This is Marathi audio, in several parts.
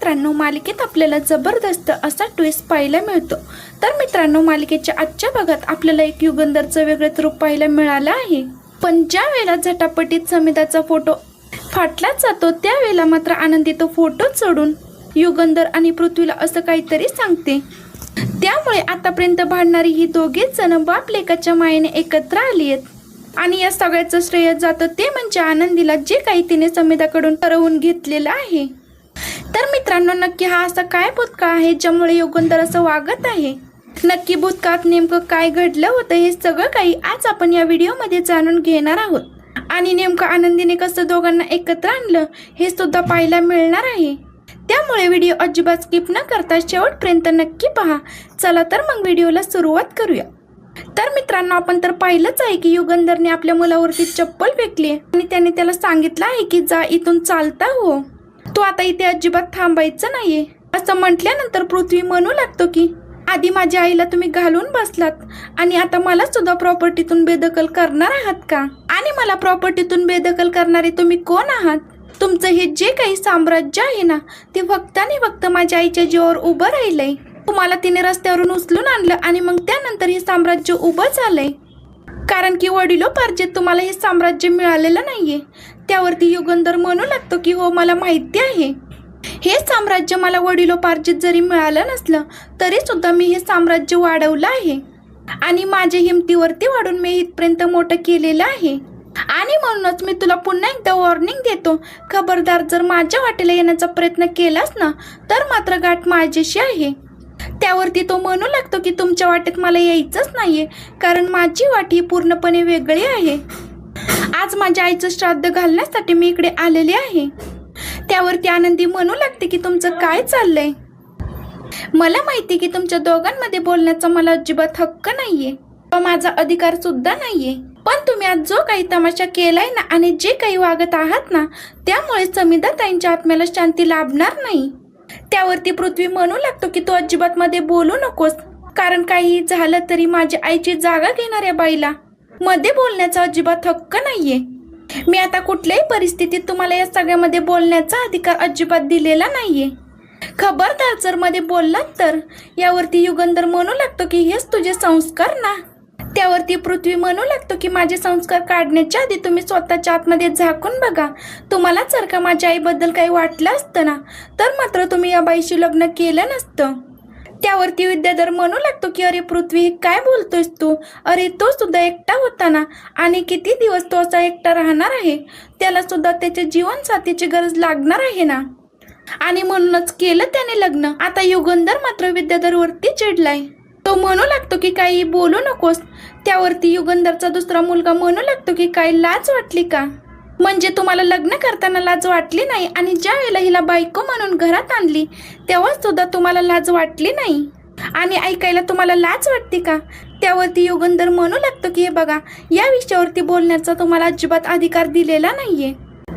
मित्रांनो, मालिकेत आपल्याला जबरदस्त असा ट्विस्ट पाहायला मिळतो। तर मित्रांनो, मालिकेच्या आजच्या भागात आपल्याला एक युगंधरचं वेगळंच रूप पाहायला मिळालं आहे। पण ज्या वेळेला झटापटीत समिधाचा फोटो फाटला जातो त्यावेळेला मात्र आनंदी तो फोटो सोडून युगंधर आणि पृथ्वीला असं काहीतरी सांगते। त्यामुळे आतापर्यंत भांडणारी ही दोघेच जण बाप लेकाच्या मायेने एकत्र आली आहेत आणि या सगळ्याचं श्रेय जातं ते म्हणजे आनंदीला, जे काही तिने समिधाकडून ठरवून घेतलेलं आहे। तर मित्रांनो, नक्की हा असा काय भूतकाळ आहे ज्यामुळे युगंधर असं वागत आहे? नक्की भूतकाळात नेमकं काय घडलं होतं हे सगळं काही आज आपण या व्हिडिओमध्ये जाणून घेणार आहोत। आणि नेमकं आनंदीने कसं दोघांना एकत्र आणलं हे सुद्धा पाहायला मिळणार आहे। त्यामुळे व्हिडिओ अजिबात स्किप न करता शेवटपर्यंत नक्की पहा। चला तर मग व्हिडिओला सुरुवात करूया। तर मित्रांनो, आपण तर पाहिलंच आहे की युगंधरने आपल्या मुलावरती चप्पल फेकली आणि त्याने त्याला सांगितलं आहे की जा इथून चालता हो, तू आता इथे अजिबात थांबायचं नाहीये असं म्हटल्यानंतर पृथ्वी म्हणू लागतो की आधी माझ्या आईला तुम्ही घालून बसलात आणि आता मला सुद्धा प्रॉपर्टीतून बेदखल करणार आहात का? आणि मला प्रॉपर्टीतून बेदखल करणारे तुम्ही कोण आहात? तुमचं हे जे काही साम्राज्य आहे ना ते फक्त आणि फक्त माझ्या आईच्या जीवावर उभं राहिलंय। तुम्हाला तिने रस्त्यावरून उचलून आणलं आणि मग त्यानंतर हे साम्राज्य उभं झालंय, कारण की वडिलोपार्जित तुम्हाला हे साम्राज्य मिळालेलं नाहीये। त्यावरती युगंधर म्हणू लागतो की हो, मला माहिती आहे हे साम्राज्य मला वडिलोपार्जित जरी मिळालं नसलं तरी सुद्धा मी हे साम्राज्य वाढवलं आहे आणि माझ्या हिमतीवरती वाढून मी इथपर्यंत मोठं केलेलं आहे। आणि म्हणूनच मी तुला पुन्हा एकदा वॉर्निंग देतो, खबरदार जर माझ्या वाटेला येण्याचा प्रयत्न केलास ना तर मात्र गाठ माझ्याशी आहे। त्यावरती तो म्हणू लागतो की तुमच्या वाटेत मला यायचंच नाहीये, कारण माझी वाट ही पूर्णपणे वेगळी आहे। आज माझ्या आईचं श्राद्ध घालण्यासाठी मी इकडे आलेले आहे। त्यावरती आनंदी म्हणू लागते की तुमचं काय चाललंय? मला माहिती की तुमच्या दोघांमध्ये बोलण्याचा मला अजिबात हक्क नाहीये, माझा अधिकार सुद्धा नाहीये, पण तुम्ही आज जो काही तमाशा केलाय ना आणि जे काही वागत आहात ना त्यामुळे समिधा ताईंच्या आत्म्याला शांती लाभणार नाही। त्यावरती पृथ्वी म्हणू लागतो की तू अजिबात मध्ये बोलू नकोस, कारण काही झालं तरी माझ्या आईची जागा घेणाऱ्या बाईला मध्ये बोलण्याचा अजिबात हक्क नाहीये। मी आता कुठल्याही परिस्थितीत तुम्हाला या सगळ्यामध्ये बोलण्याचा अधिकार अजिबात दिलेला नाहीये। खबरदार जर मध्ये बोललात तर। यावरती युगंधर म्हणू लागतो की हेच तुझे संस्कार ना? त्यावरती पृथ्वी म्हणू लागतो की माझे संस्कार काढण्याच्या आधी तुम्ही स्वतःच्या आतमध्ये झाकून बघा। तुम्हाला जर का माझ्या आईबद्दल काही वाटलं असतं ना तर मात्र तुम्ही या बाईशी लग्न केलं नसतं। त्यावरती विद्याधर म्हणू लागतो की अरे पृथ्वी, काय बोलतोयस तू? अरे तो सुद्धा एकटा होता ना, आणि किती दिवस तो असा एकटा राहणार आहे? त्याला सुद्धा त्याच्या जीवनसाथीची गरज लागणार आहे ना, आणि म्हणूनच केलं त्याने लग्न। आता युगंधर मात्र विद्याधरवरती चिडलाय। तो म्हणू लागतो की काही बोलू नकोस। त्यावरती युगंधरचा दुसरा मुलगा म्हणू लागतो की काही लाज वाटली का? म्हणजे तुम्हाला लग्न करताना लाज वाटली नाही आणि ज्या वेळेला हिला बायको म्हणून घरात आणली तेव्हा सुद्धा तुम्हाला लाज वाटली नाही, आणि ऐकायला तुम्हाला लाज वाटते का? त्यावरती युगंधर म्हणू लागतो की हे बघा, या विषयावरती बोलण्याचा तुम्हाला अजिबात अधिकार दिलेला नाहीये।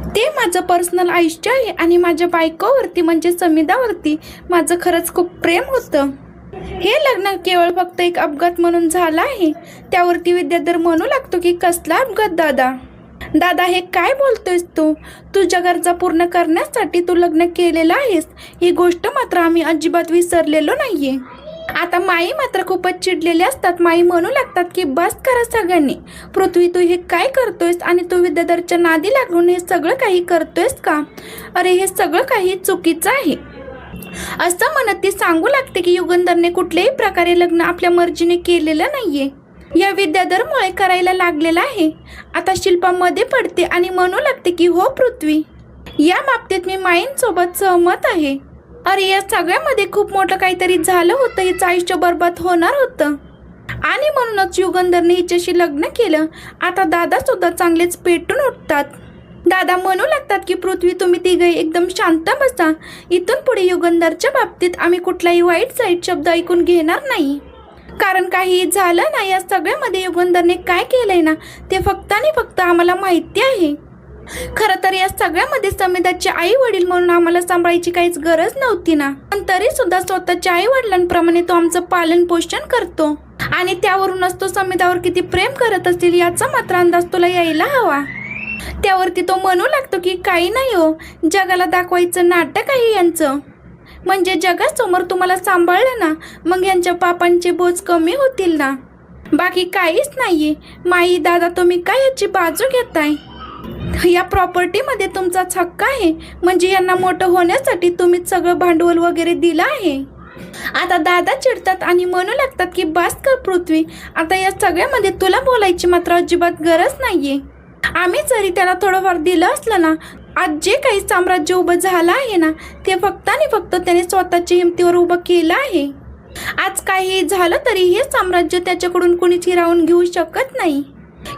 ते माझं पर्सनल आयुष्य आहे आणि माझ्या बायकोवरती म्हणजे समिधावरती माझं खरंच खूप प्रेम होतं। हे लग्न केवळ फक्त एक अपघात म्हणून झालं आहे। त्यावरती विद्याधर म्हणू लागतो की कसला अपघात दादा? दादा, हे काय बोलतोयस तू? तुझ्या गरजा पूर्ण करण्यासाठी तू लग्न केलेलं आहेस, ही गोष्ट मात्र आम्ही अजिबात विसरलेलो नाहीये। आता माई मात्र खूपच चिडलेले असतात। माई म्हणू लागतात की बस करा सगळ्यांनी। पृथ्वी, तू हे काय करतोयस आणि तू विद्याधरच्या नादी लागून हे सगळं काही करतोयस का? अरे हे सगळं काही चुकीचं आहे असं म्हणत ती सांगू लागते की युगंधरने कुठल्याही प्रकारे लग्न आपल्या मर्जीने केलेलं नाहीये, या विद्याधरमुळे करायला लागलेला आहे। आता शिल्पा मध्ये पडते आणि म्हणू लागते की हो पृथ्वी, या बाबतीत मी माईंसोबत सहमत आहे। अरे या सगळ्यामध्ये खूप मोठं काहीतरी झालं होतं, हिचं आयुष्य बर्बाद होणार होतं आणि म्हणूनच युगंधरने हिच्याशी लग्न केलं। आता दादा सुद्धा चांगलेच पेटून उठतात। दादा म्हणू लागतात की पृथ्वी, तुम्ही तिघे एकदम शांत बसा। इथून पुढे युगंधरच्या बाबतीत आम्ही कुठलाही वाईट साईट शब्द ऐकून घेणार नाही, कारण काही झालं ना या सगळ्यामध्ये युगंधरने काय केलंय ना ते फक्त आणि फक्त आम्हाला माहिती आहे। खरं तर या सगळ्यामध्ये समिधाचे आई वडील म्हणून आम्हाला सांभाळायची काहीच गरज नव्हती ना, पण तरी सुद्धा स्वतःच्या आई वडिलांप्रमाणे तो आमचं पालन पोषण करतो आणि त्यावरूनच तो समिधावर किती प्रेम करत असेल याचा मात्र अंदाज तुला यायला हवा। त्यावरती तो म्हणू लागतो की काही नाही हो, जगाला दाखवायचं नाटक आहे यांचं। म्हणजे जगासमोर तुम्हाला सांभाळलं ना, मग यांच्या पापांचे बोज कमी होतील ना. बाकी काहीच नाहीये. माई दादा, तुम्ही काय याची बाजू घेताय? या प्रॉपर्टीमध्ये तुमचाच हक्क आहे, म्हणजे यांना मोठं होण्यासाठी तुम्हीच सगळं भांडवल वगैरे दिलं आहे. आता दादा चिडतात आणि म्हणू लागतात की बस कर पृथ्वी, आता या सगळ्यामध्ये तुला बोलायची मात्र अजिबात गरज नाहीये. आम्ही जरी त्याला थोडंफार दिलं असलं ना, आज जे काही साम्राज्य उभं झालं आहे ना, ते फक्त आणि फक्त त्याने स्वतःच्या हिमतीवर उभं केलं आहे. आज काही झालं तरी हे साम्राज्य त्याच्याकडून कुणीच हिरावून घेऊ शकत नाही,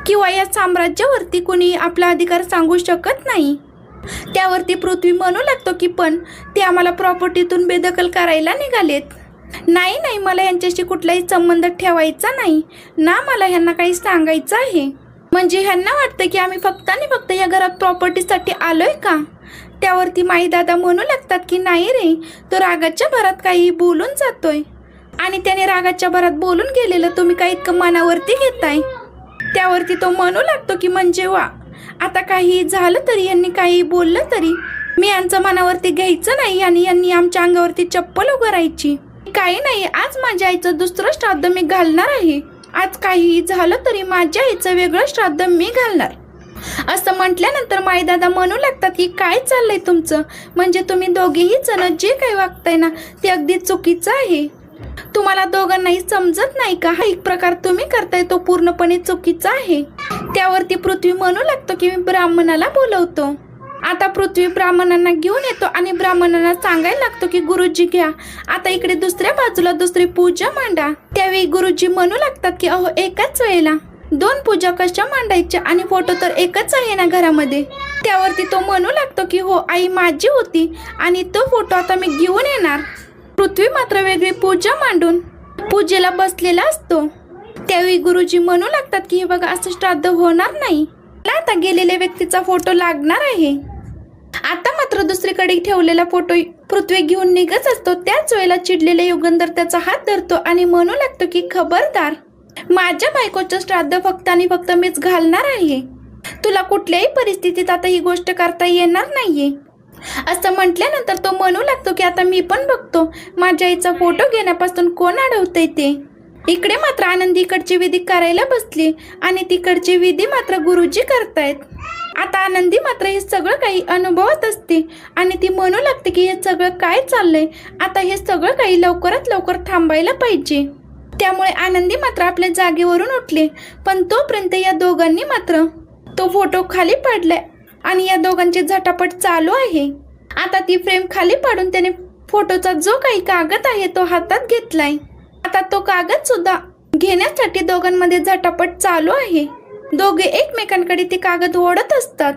किंवा या साम्राज्यावरती कुणी आपला अधिकार सांगू शकत नाही. त्यावरती पृथ्वी म्हणू लागतो की पण ते आम्हाला प्रॉपर्टीतून बेदखल करायला निघालेत. नाही नाही, मला यांच्याशी कुठलाही संबंध ठेवायचा नाही ना, मला ह्यांना काही सांगायचं आहे. म्हणजे ह्यांना वाटतं की आम्ही फक्त आणि फक्त या घरात प्रॉपर्टीसाठी आलोय का? त्यावरती माई दादा म्हणू लागतात की नाही रे, तो रागाच्या भरात काही बोलून जातोय आणि त्याने रागाच्या भरात बोलून गेलेलं तुम्ही काही इतकं मनावरती घेताय. त्यावरती तो म्हणू लागतो की म्हणजे वा, आता काही झालं तरी, यांनी काही बोललं तरी मी यांचं मनावरती घ्यायचं नाही आणि यांनी आमच्या अंगावरती चप्पल उगारायची. काही नाही, आज माझ्या आईचं दुसरं श्राद्ध मी घालणार आहे. आज काही झालं तरी माझ्या आईचं वेगळं श्राद्ध मी घालणार. असं म्हटल्यानंतर माईदादा म्हणू लागतात की काय चाललंय तुमचं? म्हणजे तुम्ही दोघेही जण जे काही वागताय ना, ते अगदी चुकीचं आहे. तुम्हाला दोघांनाही समजत नाही का? हा एक प्रकार तुम्ही करताय तो पूर्णपणे चुकीचा आहे. त्यावरती पृथ्वी म्हणू लागतो की मी ब्राह्मणाला बोलवतो. आता पृथ्वी ब्राह्मणांना घेऊन येतो आणि ब्राह्मणांना सांगायला लागतो की गुरुजी घ्या, आता इकडे दुसऱ्या बाजूला दुसरी पूजा मांडा. त्यावेळी गुरुजी म्हणू लागतात की अहो, एकाच वेळेला 2 पूजा कशा मांडायच्या आणि फोटो तर एकच आहे ना घरामध्ये. त्यावरती तो म्हणू लागतो की हो, आई माझी होती आणि तो फोटो आता मी घेऊन येणार. पृथ्वी मात्र वेगळी पूजा मांडून पूजेला बसलेला असतो. त्यावेळी गुरुजी म्हणू लागतात की हे बघा, असं श्राद्ध होणार नाही, मला आता गेलेल्या व्यक्तीचा फोटो लागणार आहे. आता मात्र दुसरीकडे ठेवलेला फोटो पृथ्वी घेऊन निघत असतो. त्याच वेळेला चिडलेले युगंधर त्याचा हात धरतो आणि म्हणू लागतो की खबरदार, माझ्या बायकोचं श्राद्ध फक्त आणि फक्त मीच घालणार आहे. तुला कुठल्याही परिस्थितीत आता ही गोष्ट करता येणार नाहीये. असं म्हटल्यानंतर तो म्हणू लागतो की आता मी पण बघतो माझ्या आईचा फोटो घेण्यापासून कोण अडवतंय ते. इकडे मात्र आनंदी इकडची विधी करायला बसली आणि तिकडची विधी मात्र गुरुजी करतायत. आता आनंदी मात्र हे सगळं काही अनुभवत असते आणि ती म्हणू लागते की हे सगळं काय चाललंय, आता हे सगळं काही लवकरात लवकर थांबायला पाहिजे. त्यामुळे आनंदी मात्र आपल्या जागेवरून उठले, पण तोपर्यंत या दोघांनी मात्र तो फोटो खाली पाडलाय आणि या दोघांची झटापट चालू आहे. आता ती फ्रेम खाली पाडून त्याने फोटोचा जो काही कागद आहे तो हातात घेतलाय. आता तो कागद सुद्धा घेण्यासाठी दोघांमध्ये झटापट चालू आहे. दोघे एकमेकांकडे ती कागद ओढत असतात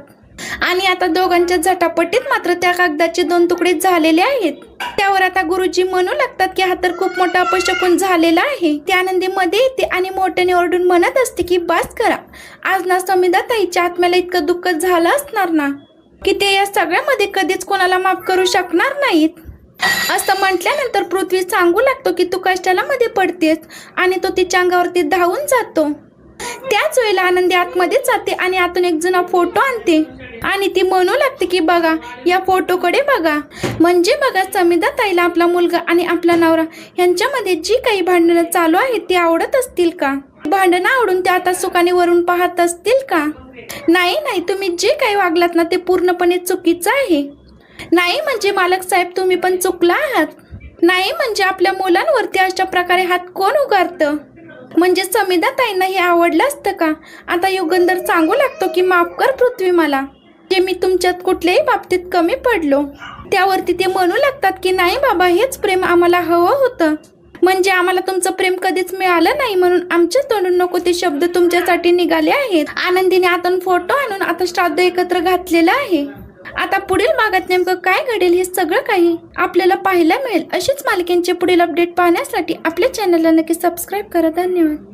आणि आता दोघांच्या झटापटीत मात्र त्या कागदाचे 2 तुकडे झालेले आहेत. त्यावर आता गुरुजी म्हणू लागतात की हा तर खूप मोठा अपशकुन झालेला आहे. ती आनंदी मध्ये येते आणि मोठ्याने ओरडून म्हणत असते की बस करा, आज ना समिधा ताईच्या आत्म्याला इतकं दुःख झालं असणार ना की ते या सगळ्यामध्ये कधीच कोणाला माफ करू शकणार नाहीत. असं म्हटल्यानंतर पृथ्वी सांगू लागतो की तू कशाला मध्ये पडतेस आणि तो तिच्या अंगावरती धावून जातो. त्याच वेळेला आनंदी आतमध्ये जाते आणि आतून एक जुना फोटो आणते आणि ती म्हणू लागते की बघा, या फोटोकडे बघा, म्हणजे बघा समिधा ताईला आपला मुलगा आणि आपला नवरा यांच्यामध्ये जी काही भांडणं चालू आहेत ती आवडत असतील का? भांडणं आवडून ते आता सुखाने वरून पाहत असतील का? नाही नाही, तुम्ही जे काही वागलात ना ते पूर्णपणे चुकीचं आहे. नाही म्हणजे मालक साहेब, तुम्ही पण चुकला आहात. नाही म्हणजे आपल्या मुलांवरती अशा प्रकारे हात कोण उगारतं? म्हणजे समिधा ताईंना हे आवडलं असतं का? आता युगंधर सांगू लागतो की माफ कर पृथ्वी मला, जे मी तुमच्यात कुठल्याही बाबतीत कमी पडलो. त्यावरती ते म्हणू लागतात की नाही बाबा, हेच प्रेम आम्हाला हवं होतं. म्हणजे आम्हाला तुमचं प्रेम कधीच मिळालं नाही म्हणून आमच्या तोंडून नको ते शब्द तुमच्यासाठी निघाले आहेत. आनंदीने आतून फोटो आणून आता श्राद्ध एकत्र घातलेलं आहे. आता पुढील भागात नेमकं काय घडेल हे सगळं काही आपल्याला पाहायला मिळेल. अशीच मालिकेंचे पुढील अपडेट पाहण्यासाठी आपल्या चॅनलला नक्की सबस्क्राईब करा. धन्यवाद.